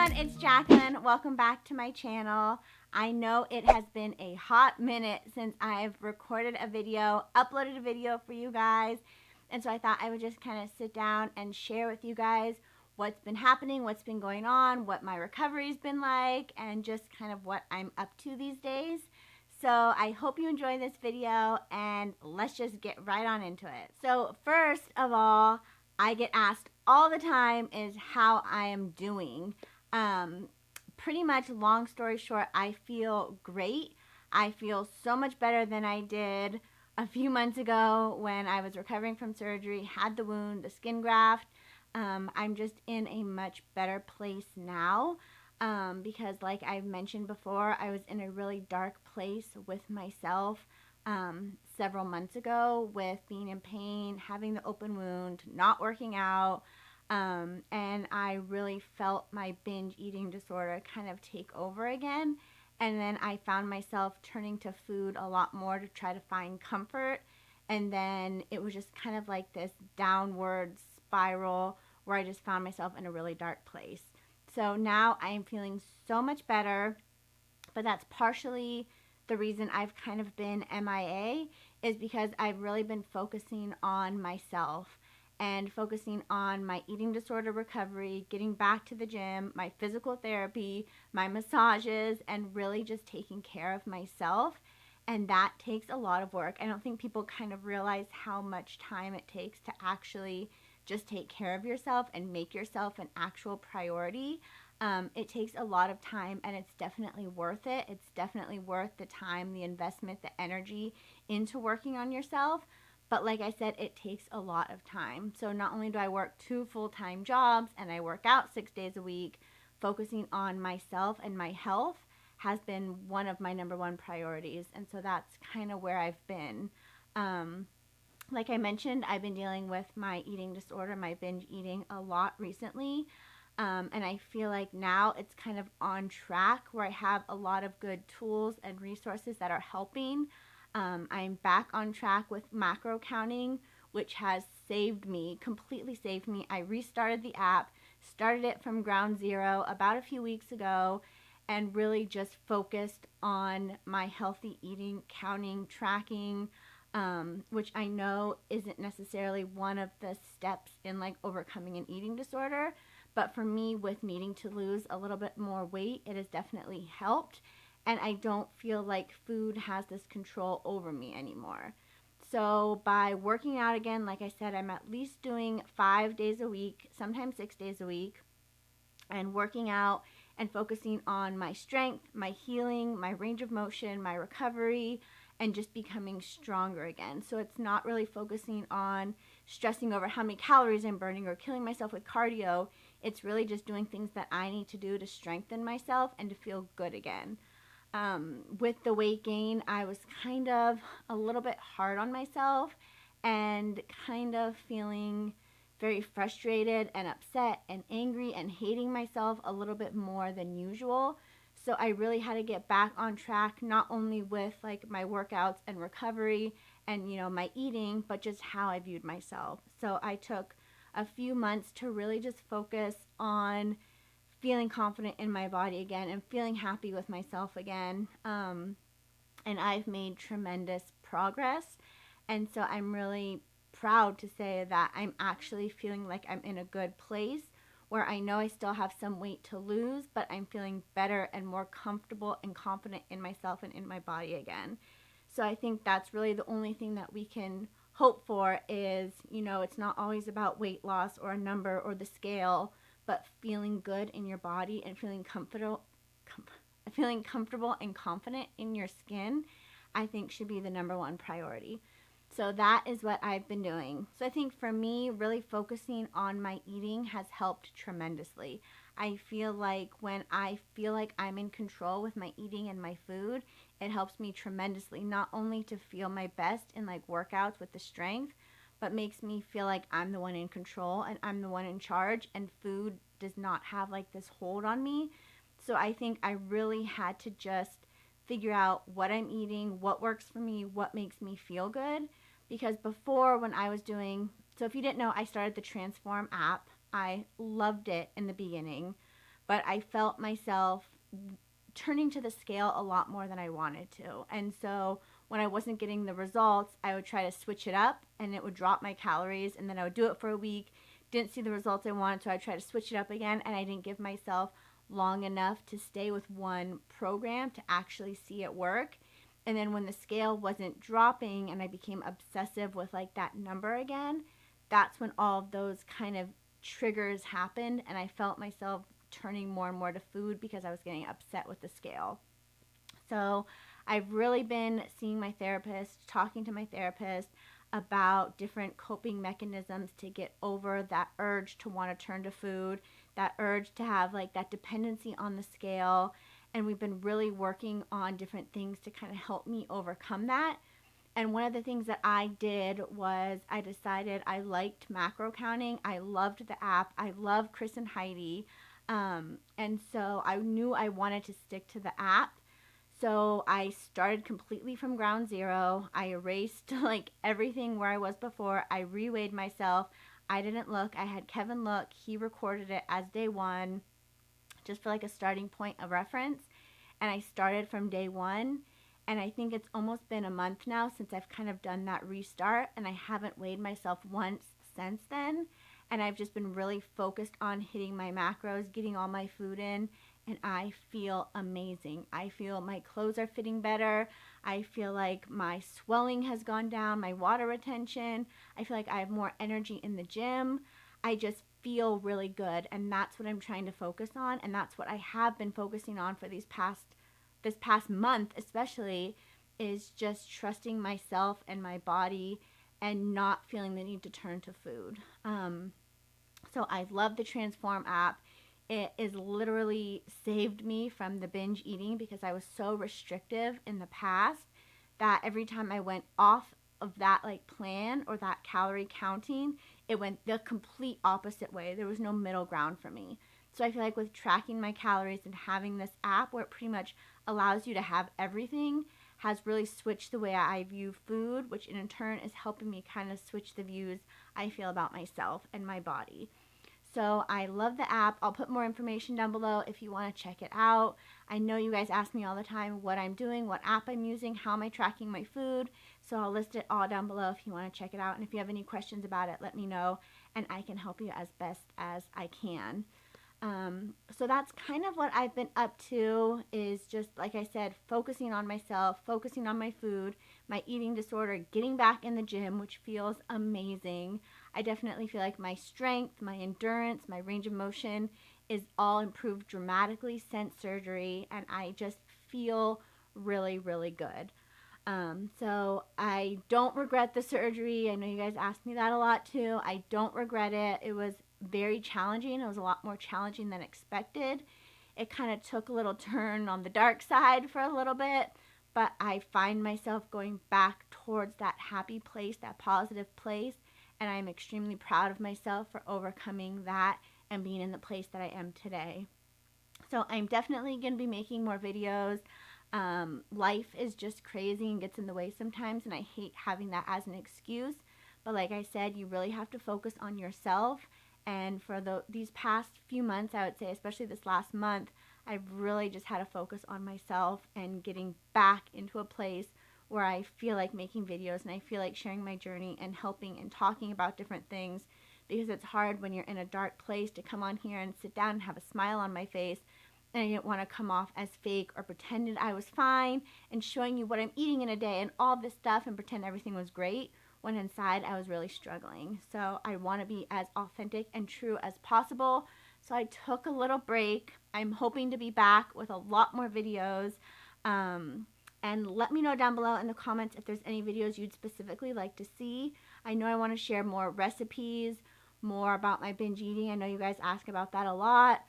everyone, it's Jacqueline. Welcome back to my channel. I know it has been a hot minute since I've recorded a video, uploaded a video for you guys, and so I thought I would just kind of sit down and share with you guys what's been happening, what's been going on, what my recovery's been like, and just kind of what I'm up to these days. So I hope you enjoy this video, and let's just get right on into it. So first of all, I get asked all the time is how I am doing. Pretty much, long story short, I feel great. I feel so much better than I did a few months ago when I was recovering from surgery, had the wound, the skin graft. I'm just in a much better place now because, like I've mentioned before, I was in a really dark place with myself several months ago with being in pain, having the open wound, not working out, and I really felt my binge eating disorder kind of take over again. And then I found myself turning to food a lot more to try to find comfort. And then it was just kind of like this downward spiral where I just found myself in a really dark place. So now I am feeling so much better, but that's partially the reason I've kind of been MIA, is because I've really been focusing on myself and focusing on my eating disorder recovery, getting back to the gym, my physical therapy, my massages, and really just taking care of myself. And that takes a lot of work. I don't think people kind of realize how much time it takes to actually just take care of yourself and make yourself an actual priority. It takes a lot of time, and it's definitely worth it. It's definitely worth the time, the investment, the energy into working on yourself. But like I said, it takes a lot of time. So not only do I work 2 full-time jobs and I work out 6 days a week, focusing on myself and my health has been one of my number one priorities. And so that's kind of where I've been. Like I mentioned, I've been dealing with my eating disorder, my binge eating, a lot recently. And I feel like now it's kind of on track where I have a lot of good tools and resources that are helping. I'm back on track with macro counting, which has saved me, completely saved me. I restarted the app, started it from ground zero about a few weeks ago, and really just focused on my healthy eating, counting, tracking, which I know isn't necessarily one of the steps in like overcoming an eating disorder. But for me, with needing to lose a little bit more weight, it has definitely helped. And I don't feel like food has this control over me anymore. So by working out again, like I said, I'm at least doing 5 days a week, sometimes 6 days a week, and working out and focusing on my strength, my healing, my range of motion, my recovery, and just becoming stronger again. So it's not really focusing on stressing over how many calories I'm burning or killing myself with cardio. It's really just doing things that I need to do to strengthen myself and to feel good again. With the weight gain, I was kind of a little bit hard on myself and kind of feeling very frustrated and upset and angry and hating myself a little bit more than usual. So I really had to get back on track, not only with like my workouts and recovery and, you know, my eating, but just how I viewed myself. So I took a few months to really just focus on feeling confident in my body again and feeling happy with myself again. And I've made tremendous progress. And so I'm really proud to say that I'm actually feeling like I'm in a good place where I know I still have some weight to lose, but I'm feeling better and more comfortable and confident in myself and in my body again. So I think that's really the only thing that we can hope for is, you know, it's not always about weight loss or a number or the scale, but feeling good in your body and feeling comfortable and confident in your skin, I think should be the number one priority. So that is what I've been doing. So I think for me, really focusing on my eating has helped tremendously. I feel like when I feel like I'm in control with my eating and my food, it helps me tremendously, not only to feel my best in like workouts with the strength, but makes me feel like I'm the one in control and I'm the one in charge, and food does not have like this hold on me. So I think I really had to just figure out what I'm eating, what works for me, what makes me feel good. Because before, when I was so if you didn't know, I started the Transform app. I loved it in the beginning. but I felt myself turning to the scale a lot more than I wanted to. And so when I wasn't getting the results, I would try to switch it up and it would drop my calories, and then I would do it for a week, didn't see the results I wanted, so I tried to switch it up again, and I didn't give myself long enough to stay with one program to actually see it work. And then when the scale wasn't dropping and I became obsessive with like that number again, that's when all of those kind of triggers happened, and I felt myself turning more and more to food because I was getting upset with the scale. So I've really been seeing my therapist, talking to my therapist about different coping mechanisms to get over that urge to want to turn to food, that urge to have like that dependency on the scale. And we've been really working on different things to kind of help me overcome that. And one of the things that I did was I decided I liked macro counting. I loved the app. I love Chris and Heidi. And so I knew I wanted to stick to the app. So I started completely from ground zero. I erased like everything where I was before. I reweighed myself. I didn't look. I had Kevin look. He recorded it as day one, just for like a starting point of reference. And I started from day one. And I think it's almost been a month now since I've kind of done that restart, and I haven't weighed myself once since then. And I've just been really focused on hitting my macros, getting all my food in, and I feel amazing. I feel my clothes are fitting better. I feel like my swelling has gone down, my water retention. I feel like I have more energy in the gym. I just feel really good, and that's what I'm trying to focus on, and that's what I have been focusing on for this past month especially, is just trusting myself and my body and not feeling the need to turn to food. So I love the Transform app. It is literally saved me from the binge eating because I was so restrictive in the past that every time I went off of that like plan or that calorie counting, it went the complete opposite way. There was no middle ground for me. So I feel like with tracking my calories and having this app where it pretty much allows you to have everything has really switched the way I view food, which in turn is helping me kind of switch the views I feel about myself and my body. So I love the app. I'll put more information down below if you want to check it out. I know you guys ask me all the time what I'm doing, what app I'm using, how am I tracking my food. So I'll list it all down below if you want to check it out. And if you have any questions about it, let me know and I can help you as best as I can. So that's kind of what I've been up to, is just, like I said, focusing on myself, focusing on my food, my eating disorder, getting back in the gym, which feels amazing. I definitely feel like my strength, my endurance, my range of motion is all improved dramatically since surgery, and I just feel really, really good. So I don't regret the surgery. I know you guys ask me that a lot too. I don't regret it. It was very challenging. It was a lot more challenging than expected. It kind of took a little turn on the dark side for a little bit, but I find myself going back towards that happy place, that positive place, and I'm extremely proud of myself for overcoming that and being in the place that I am today. So I'm definitely going to be making more videos. Life is just crazy and gets in the way sometimes, and I hate having that as an excuse. But like I said, you really have to focus on yourself. And for these past few months, I would say, especially this last month, I've really just had to focus on myself and getting back into a place where I feel like making videos and I feel like sharing my journey and helping and talking about different things, because it's hard when you're in a dark place to come on here and sit down and have a smile on my face. And I didn't want to come off as fake or pretended I was fine and showing you what I'm eating in a day and all this stuff and pretend everything was great, when inside I was really struggling. So I want to be as authentic and true as possible. So I took a little break. I'm hoping to be back with a lot more videos. And let me know down below in the comments if there's any videos you'd specifically like to see. I know I want to share more recipes, more about my binge eating. I know you guys ask about that a lot.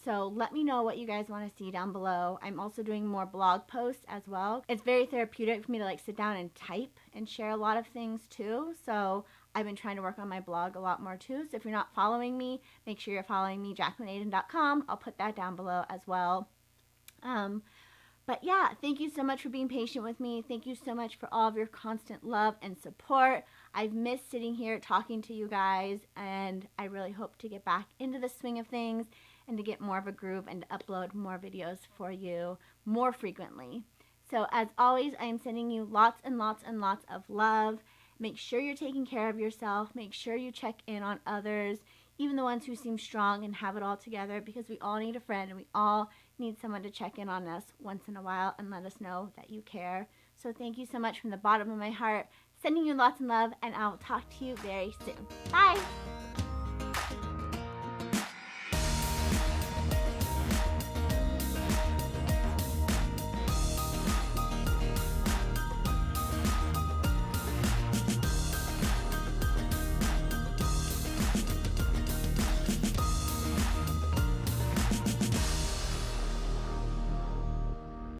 So let me know what you guys want to see down below. I'm also doing more blog posts as well. It's very therapeutic for me to like sit down and type and share a lot of things too. So I've been trying to work on my blog a lot more too. So if you're not following me, make sure you're following me, JacquelineAdan.com. I'll put that down below as well. But yeah, thank you so much for being patient with me. Thank you so much for all of your constant love and support. I've missed sitting here talking to you guys, and I really hope to get back into the swing of things and to get more of a groove and to upload more videos for you more frequently. So as always, I am sending you lots and lots and lots of love. Make sure you're taking care of yourself. Make sure you check in on others, even the ones who seem strong and have it all together, because we all need a friend and we all need someone to check in on us once in a while and let us know that you care. So thank you so much from the bottom of my heart. Sending you lots of love, and I'll talk to you very soon. Bye!